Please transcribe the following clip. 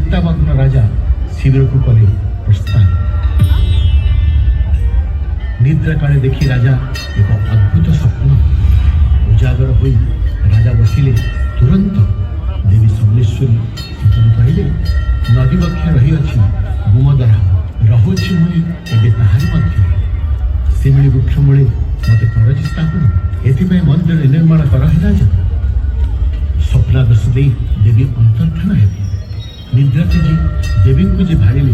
चिंतामग्न राजा शिविर को कले प्रस्थान। निद्रा काले देखी राजा एक अद्भुत स्वप्न उजागर हो राजा बसिले। तुरंत देवी समलेश्वरी चिंतन कहले नदी बक्ष रही अच्छी गुमदरा रहुछि मुई एबे ताहारी मध्य शिमिली वृक्ष मूले मते करछि स्थापन एथिपाई मंदिर निर्माण कर हे राजा। स्वप्नादर्श दे देवी अंतर्धान हेबे। निद्रा जी देवी को जे भाड़िले